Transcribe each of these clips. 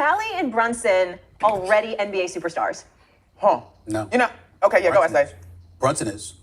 Hallie and Brunson already NBA superstars? Huh. No. You know, okay, yeah, go ahead, Sage. Brunson is.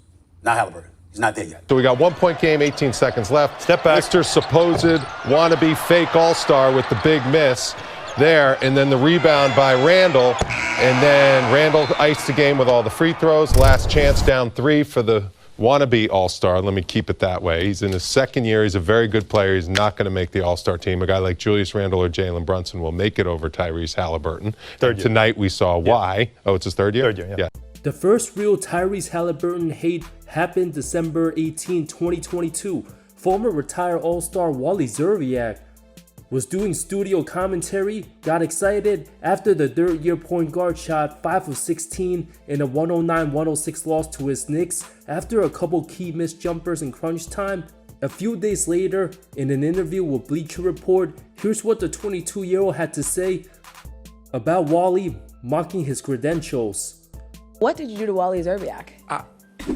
Not Haliburton. He's not there yet. So we got 1 point game, 18 seconds left. Step back. Mr. supposed wannabe fake all-star with the big miss there, and then the rebound by Randall. And then Randall iced the game with all the free throws. Last chance down 3 for the wannabe all-star. Let me keep it that way. He's in his second year. He's a very good player. He's not going to make the all-star team. A guy like Julius Randle or Jalen Brunson will make it over Tyrese Haliburton. Tonight we saw why. Oh, it's his third year? Third year, yeah. The first real Tyrese Haliburton hate happened December 18, 2022. Former retired all-star Wally Zerviak was doing studio commentary, got excited after the third-year point guard shot 5 of 16 in a 109-106 loss to his Knicks after a couple key missed jumpers in crunch time. A few days later, in an interview with Bleacher Report, here's what the 22-year-old had to say about Wally mocking his credentials. What did you do to Wally Zerviak?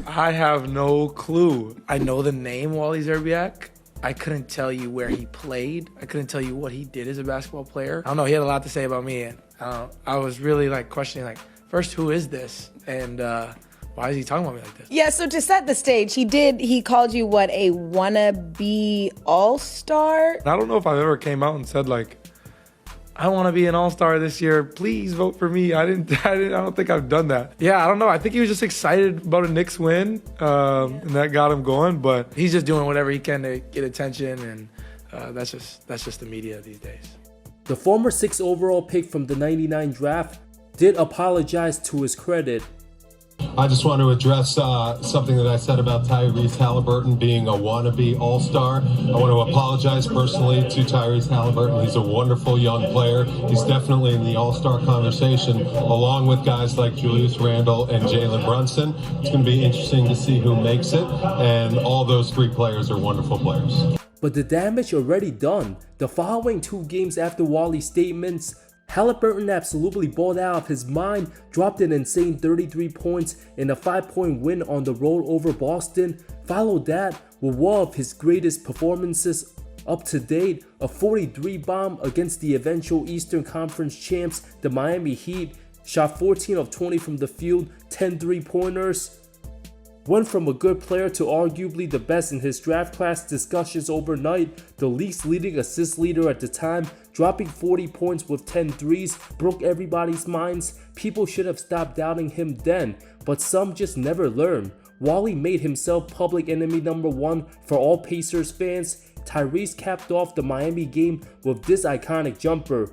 I have no clue. I know the name Wally Zerviak. I couldn't tell you where he played. I couldn't tell you what he did as a basketball player. I don't know. He had a lot to say about me, and I was really questioning, first, who is this, and why is he talking about me like this? Yeah. So to set the stage, he called you what, a wannabe all-star? I don't know if I've ever came out and said I want to be an all-star this year. Please vote for me. I don't think I've done that. Yeah, I don't know. I think he was just excited about a Knicks win, and that got him going. But he's just doing whatever he can to get attention, and that's just the media these days. The former 6th overall pick from the '99 draft did apologize to his credit. I just want to address something that I said about Tyrese Haliburton being a wannabe all-star. I want to apologize personally to Tyrese Haliburton. He's a wonderful young player. He's definitely in the all-star conversation, along with guys like Julius Randle and Jalen Brunson. It's going to be interesting to see who makes it, and all those 3 players are wonderful players. But the damage already done. The following 2 games after Wally's statements, Haliburton absolutely balled out of his mind, dropped an insane 33 points in a 5-point win on the road over Boston. Followed that with one of his greatest performances up to date, a 43 bomb against the eventual Eastern Conference champs, the Miami Heat. Shot 14 of 20 from the field, 10 3-pointers. Went from a good player to arguably the best in his draft class discussions overnight, the league's leading assist leader at the time, dropping 40 points with 10 threes, broke everybody's minds. People should have stopped doubting him then, but some just never learn. Wally made himself public enemy number 1 for all Pacers fans. Tyrese capped off the Miami game with this iconic jumper.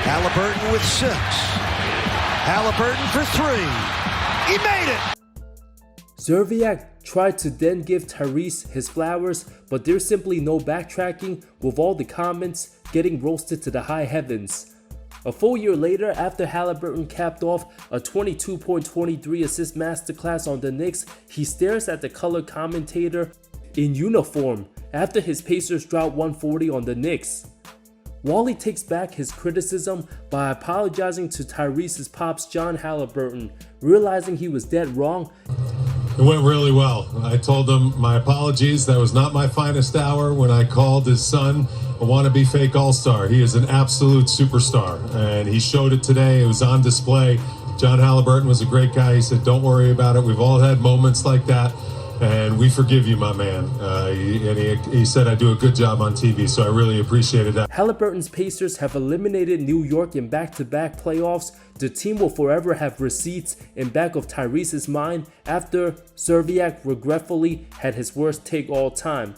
Haliburton with 6. Haliburton for 3. He made it! Zerviak tried to then give Tyrese his flowers, but there's simply no backtracking, with all the comments getting roasted to the high heavens. A full year later, after Haliburton capped off a 22.23 assist masterclass on the Knicks, he stares at the color commentator in uniform after his Pacers dropped 140 on the Knicks. Wally takes back his criticism by apologizing to Tyrese's pops John Haliburton, realizing he was dead wrong. It went really well. I told him my apologies. That was not my finest hour when I called his son a wannabe fake all-star. He is an absolute superstar, and he showed it today. It was on display. John Haliburton was a great guy. He said, don't worry about it. We've all had moments like that, and we forgive you, my man. He said I do a good job on TV, so I really appreciated that. Haliburton's Pacers have eliminated New York in back-to-back playoffs. The team will forever have receipts in back of Tyrese's mind after Zerviak regretfully had his worst take all time.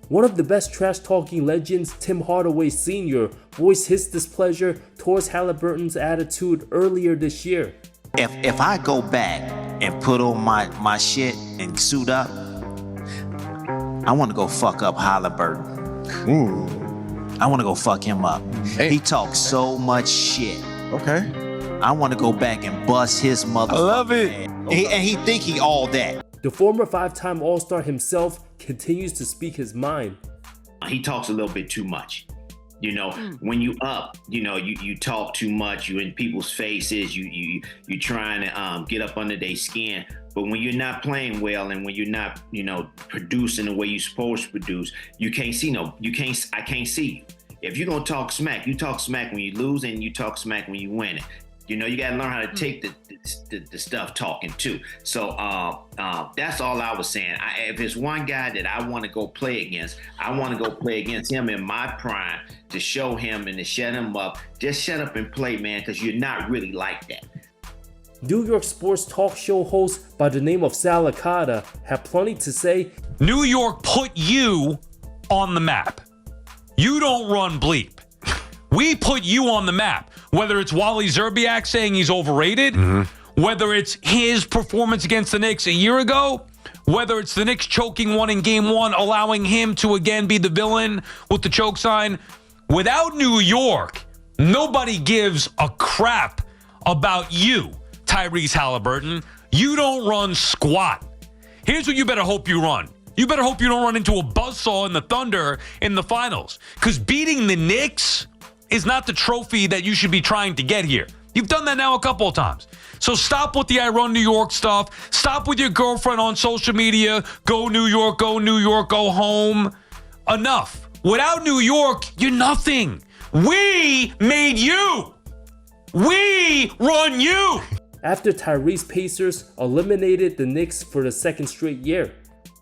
One of the best trash-talking legends, Tim Hardaway Sr., voiced his displeasure towards Haliburton's attitude earlier this year. If I go back and put on my shit and suit up, I want to go fuck up Haliburton. I want to go fuck him up. Hey. He talks so much shit. Okay. I want to go back and bust his mother. I love it. And he think he all that. The former 5-time All-Star himself continues to speak his mind. He talks a little bit too much. You know, when you up, you know, you talk too much, you in people's faces, you trying to get up under their skin. But when you're not playing well and when you're not, you know, producing the way you're supposed to produce, I can't see you. If you're gonna talk smack, you talk smack when you lose, and you talk smack when you win it. You know, you got to learn how to take the stuff talking too. So that's all I was saying. If it's one guy that I want to go play against, I want to go play against him in my prime to show him and to shut him up. Just shut up and play, man, because you're not really like that. New York sports talk show host by the name of Sal Licata had plenty to say. New York put you on the map. You don't run bleep. We put you on the map. Whether it's Wally Zerbiak saying he's overrated, whether it's his performance against the Knicks a year ago, whether it's the Knicks choking one in game one, allowing him to again be the villain with the choke sign. Without New York, nobody gives a crap about you, Tyrese Haliburton. You don't run squat. Here's what you better hope you run. You better hope you don't run into a buzzsaw in the Thunder in the finals. Because beating the Knicks is not the trophy that you should be trying to get here. You've done that now a couple of times. So stop with the I run New York stuff. Stop with your girlfriend on social media. Go New York, go New York, go home. Enough. Without New York, you're nothing. We made you. We run you. After Tyrese Pacers eliminated the Knicks for the second straight year.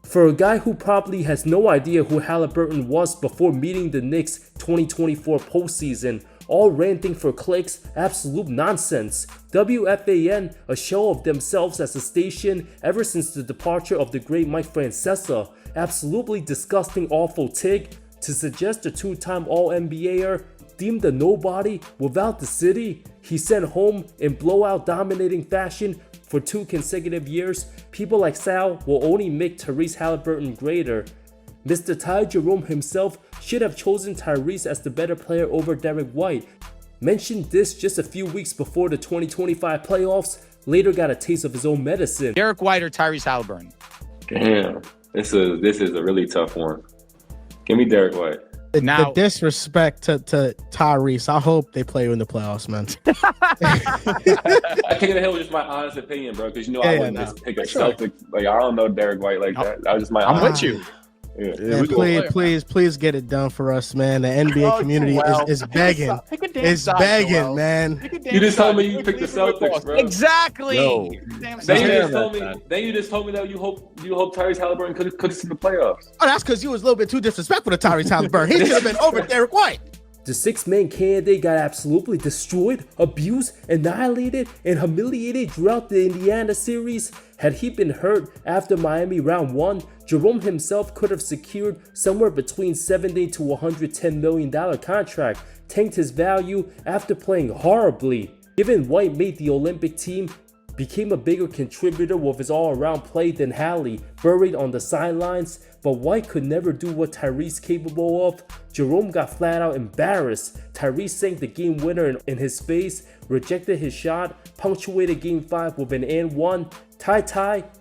For a guy who probably has no idea who Haliburton was before meeting the Knicks 2024 postseason, all ranting for clicks, absolute nonsense. WFAN, a show of themselves as a station ever since the departure of the great Mike Francesa, absolutely disgusting, awful take to suggest the two-time All-NBAer deemed a nobody without the city he sent home in blowout dominating fashion for 2 consecutive years. People like Sal will only make Tyrese Haliburton greater. Mr. Ty Jerome himself should have chosen Tyrese as the better player over Derek White. Mentioned this just a few weeks before the 2025 playoffs, later got a taste of his own medicine. Derek White or Tyrese Haliburton? Damn, this is a really tough one. Give me Derek White. The disrespect to Tyrese. I hope they play in the playoffs, man. I can't get hell with just my honest opinion, bro. Because I wouldn't just pick a Celtic. Like I don't know Derek White like that. That was just my. I'm with you. Please get it done for us, man. The NBA community is begging. It's begging, man. You just told me you picked the Celtics, bro. Exactly. No. Then you just told me that you hope Tyrese Haliburton could see the playoffs. Oh, that's because you was a little bit too disrespectful to Tyrese Haliburton. He should have been over Derek White. The 6-man candidate got absolutely destroyed, abused, annihilated, and humiliated throughout the Indiana series. Had he been hurt after Miami round 1, Jerome himself could have secured somewhere between $70 to $110 million contract, tanked his value after playing horribly. Given White made the Olympic team, became a bigger contributor with his all-around play than Hallie, buried on the sidelines, but White could never do what Tyrese capable of. Jerome got flat out embarrassed. Tyrese sank the game winner in his face, rejected his shot, punctuated game 5 with an and 1. Tie,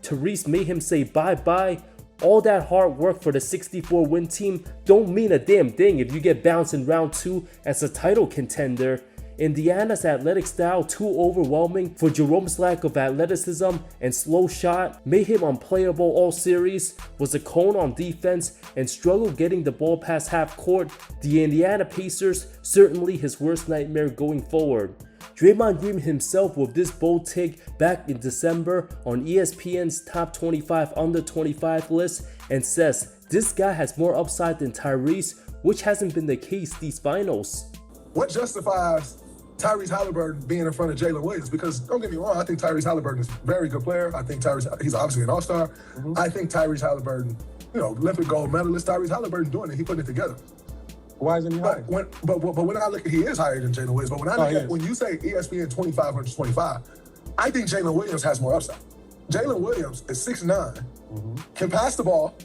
Tyrese made him say bye-bye. All that hard work for the 64-win team don't mean a damn thing if you get bounced in round 2 as a title contender. Indiana's athletic style, too overwhelming for Jerome's lack of athleticism and slow shot, made him unplayable all series, was a cone on defense, and struggled getting the ball past half court. The Indiana Pacers, certainly his worst nightmare going forward. Draymond Green himself with this bold take back in December on ESPN's top 25 under 25 list and says this guy has more upside than Tyrese, which hasn't been the case these finals. What justifies Tyrese Haliburton being in front of Jalen Williams? Because don't get me wrong, I think Tyrese Haliburton is a very good player. I think he's obviously an all-star. I think Tyrese Haliburton, Olympic gold medalist, Tyrese Haliburton doing it, he putting it together. Why isn't he higher? But when I look, he is higher than Jalen Williams. But when I look at, when you say ESPN 25 versus 25, I think Jalen Williams has more upside. Jalen Williams is 6'9", can pass the ball,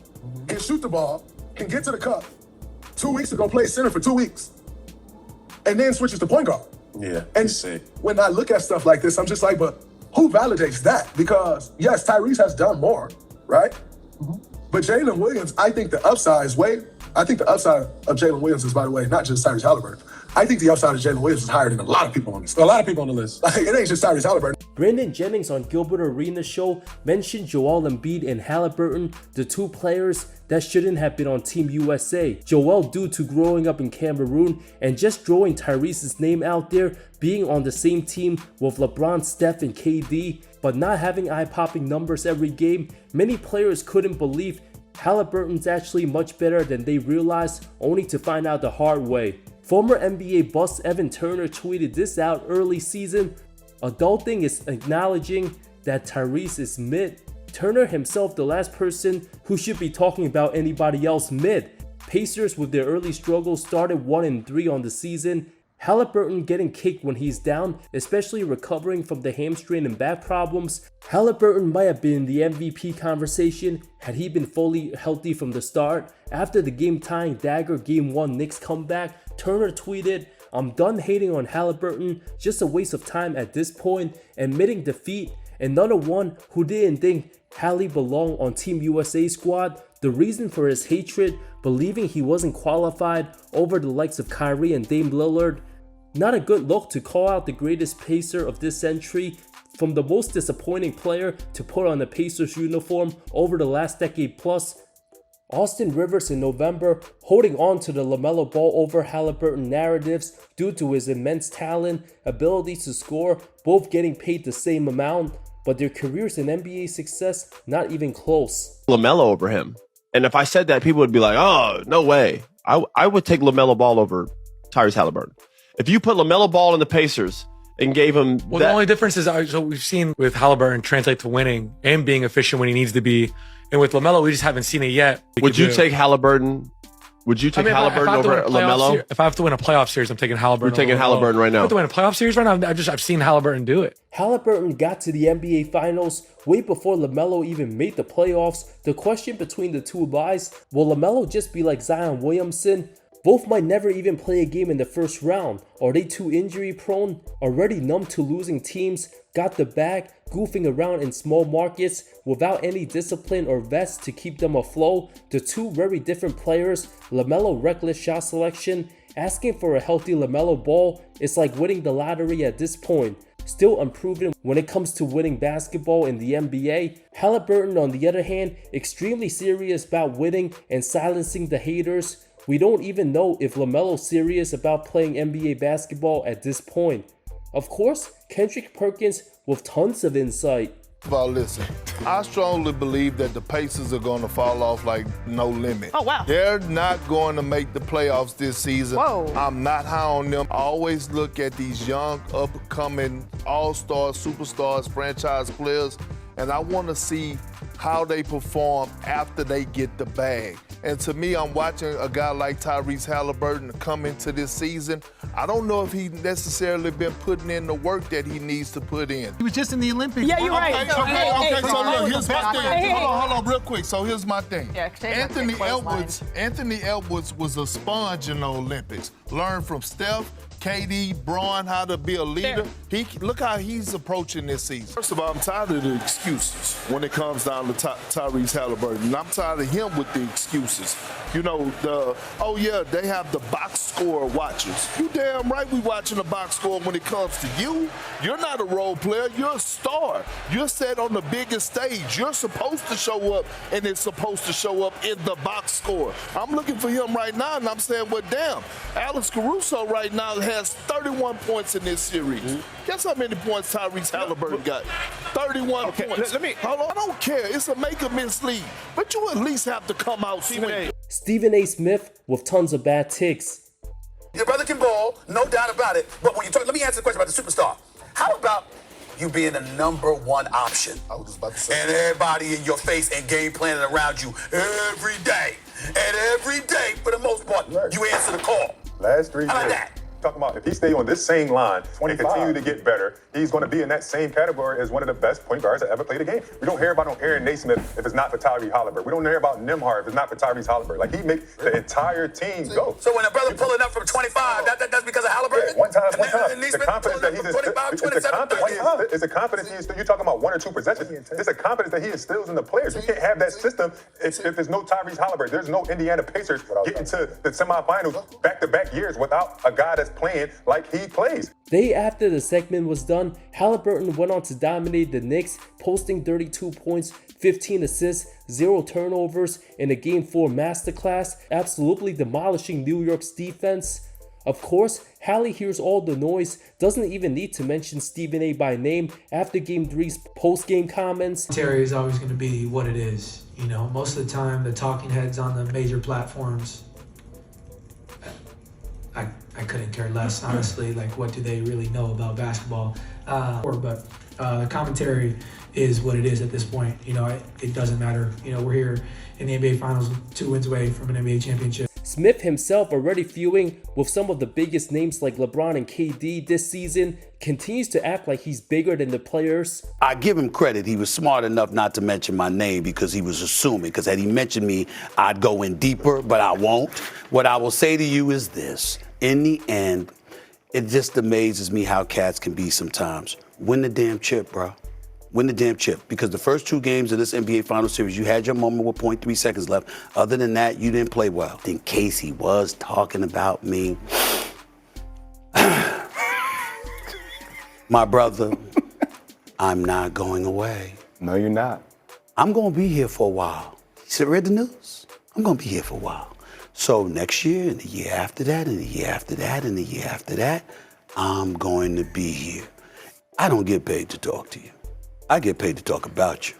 can shoot the ball, can get to the cup. 2 weeks ago, played center for 2 weeks, and then switches to point guard. Yeah, and when I look at stuff like this, I'm just like, but who validates that? Because yes, Tyrese has done more, right? But Jalen Williams, I think the upside of Jalen Williams is, by the way, not just Tyrese Haliburton. I think the upside of Jalen Williams is higher than a lot of people on this. A lot of people on the list. Like, it ain't just Tyrese Haliburton. Brandon Jennings on Gilbert Arenas show mentioned Joel Embiid and Haliburton, the two players that shouldn't have been on Team USA. Joel, due to growing up in Cameroon and just throwing Tyrese's name out there, being on the same team with LeBron, Steph, and KD, but not having eye-popping numbers every game, many players couldn't believe Haliburton's actually much better than they realized, only to find out the hard way. Former NBA bust Evan Turner tweeted this out early season. Adulting is acknowledging that Tyrese is mid. Turner himself the last person who should be talking about anybody else mid. Pacers with their early struggles started 1-3 on the season. Haliburton getting kicked when he's down, especially recovering from the hamstring and back problems. Haliburton might have been in the MVP conversation had he been fully healthy from the start. After the game-tying dagger Game 1 Knicks comeback, Turner tweeted, "I'm done hating on Haliburton, just a waste of time at this point, admitting defeat. Another one who didn't think Hallie belonged on Team USA squad. The reason for his hatred, believing he wasn't qualified over the likes of Kyrie and Dame Lillard. Not a good look to call out the greatest Pacer of this century, from the most disappointing player to put on a Pacers uniform over the last decade plus." Austin Rivers in November, holding on to the LaMelo Ball over Haliburton narratives due to his immense talent, ability to score, both getting paid the same amount, but their careers in NBA success not even close. LaMelo over him. And if I said that, people would be like, oh, no way. I would take LaMelo Ball over Tyrese Haliburton. If you put LaMelo Ball in the Pacers and gave him the only difference is so we've seen with Haliburton translate to winning and being efficient when he needs to be. And with LaMelo, we just haven't seen it yet. Would you take Haliburton? Would you take Haliburton over LaMelo? If I have to win a playoff series, I'm taking Haliburton. You're taking Haliburton right now. I have to win a playoff series right now. I've seen Haliburton do it. Haliburton got to the NBA Finals way before LaMelo even made the playoffs. The question between the two lies, will LaMelo just be like Zion Williamson? Both might never even play a game in the first round. Are they too injury prone? Already numb to losing teams? Got the bag? Goofing around in small markets without any discipline or vest to keep them afloat? The two very different players. LaMelo reckless shot selection. Asking for a healthy LaMelo Ball is like winning the lottery at this point. Still unproven when it comes to winning basketball in the NBA. Haliburton, on the other hand, extremely serious about winning and silencing the haters. We don't even know if LaMelo's serious about playing NBA basketball at this point. Of course, Kendrick Perkins with tons of insight. Well, listen, I strongly believe that the Pacers are going to fall off like no limit. Oh, wow. They're not going to make the playoffs this season. Whoa. I'm not high on them. I always look at these young, up-and-coming all-stars, superstars, franchise players, and I want to see how they perform after they get the bag. And to me, I'm watching a guy like Tyrese Haliburton come into this season. I don't know if he necessarily been putting in the work that he needs to put in. He was just in the Olympics. Yeah, you're right. Okay, so look, here's my thing. Hold on, real quick. So here's my thing. Yeah, Anthony Edwards was a sponge in the Olympics. Learned from Steph, KD, Braun, how to be a leader. Look how he's approaching this season. First of all, I'm tired of the excuses when it comes down to Tyrese Haliburton. And I'm tired of him with the excuses. You know, they have the box score watchers. You damn right we watching the box score when it comes to you. You're not a role player, you're a star. You're set on the biggest stage. You're supposed to show up, and it's supposed to show up in the box score. I'm looking for him right now, and I'm saying, well, damn, Alex Caruso right now has 31 points in this series. Mm-hmm. Guess how many points Tyrese Haliburton got? 31 points. Hold on, I don't care. It's a make or miss league, but you at least have to come out swinging. Stephen A. Smith with tons of bad takes. Your brother can ball, no doubt about it. But when you talk, let me answer the question about the superstar. How about you being the number one option? I was just about to say. And everybody in your face and game planning around you every day. And every day, for the most part, you answer the call. Last 3 years. How about that? Talking about if he stay on this same line and continue to get better, he's going to be in that same category as one of the best point guards that ever played the game. We don't hear about no Aaron Naismith if it's not for Tyrese Haliburton. We don't hear about Nembhard if it's not for Tyrese Haliburton. Like, he makes the entire team go. So when a brother pulling up from 25, that's because of Haliburton? Yeah, one time one time. The confidence that it's a confidence he instills. You're talking about 1 or 2 possessions. It's a confidence that he instills in the players. You can't have that system if there's no Tyrese Haliburton. There's no Indiana Pacers getting to the semifinals back-to-back years without a guy that's playing like he plays. Day after the segment was done, Haliburton went on to dominate the Knicks, posting 32 points, 15 assists, 0 turnovers in a Game 4 masterclass, absolutely demolishing New York's defense. Of course, Hallie hears all the noise, doesn't even need to mention Stephen A by name after Game 3's post-game comments. Terry is always going to be what it is. You know, most of the time, the talking heads on the major platforms, I couldn't care less, honestly. Like, what do they really know about basketball? But the commentary is what it is at this point. You know, it doesn't matter. You know, we're here in the NBA Finals 2 wins away from an NBA championship. Smith himself, already feuding with some of the biggest names like LeBron and KD this season, continues to act like he's bigger than the players. I give him credit. He was smart enough not to mention my name because he was assuming. Because had he mentioned me, I'd go in deeper, but I won't. What I will say to you is this. In the end, it just amazes me how cats can be sometimes. Win the damn chip, bro. Win the damn chip. Because the first 2 games of this NBA Finals Series, you had your moment with 0.3 seconds left. Other than that, you didn't play well. In case he was talking about me, my brother, I'm not going away. No, you're not. I'm going to be here for a while. You said, read the news? I'm going to be here for a while. So next year, and the year after that, and the year after that, and the year after that, I'm going to be here. I don't get paid to talk to you. I get paid to talk about you.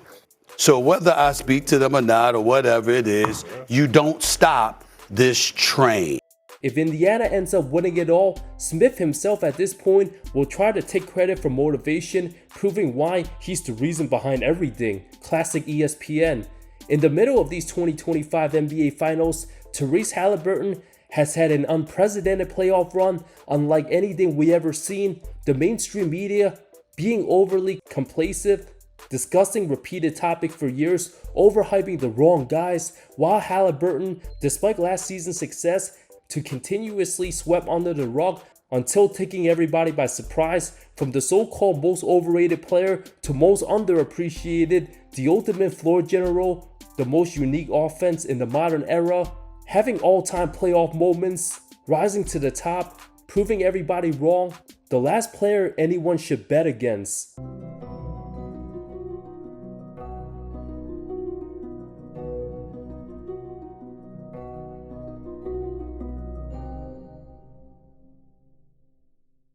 So whether I speak to them or not, or whatever it is, you don't stop this train. If Indiana ends up winning it all, Smith himself at this point will try to take credit for motivation, proving why he's the reason behind everything. Classic ESPN. In the middle of these 2025 NBA Finals, Tyrese Haliburton has had an unprecedented playoff run unlike anything we ever seen. The mainstream media being overly complacent, discussing repeated topics for years, overhyping the wrong guys, while Haliburton, despite last season's success, to continuously swept under the rug until taking everybody by surprise, from the so-called most overrated player to most underappreciated, the ultimate floor general, the most unique offense in the modern era, having all-time playoff moments, rising to the top, proving everybody wrong, the last player anyone should bet against.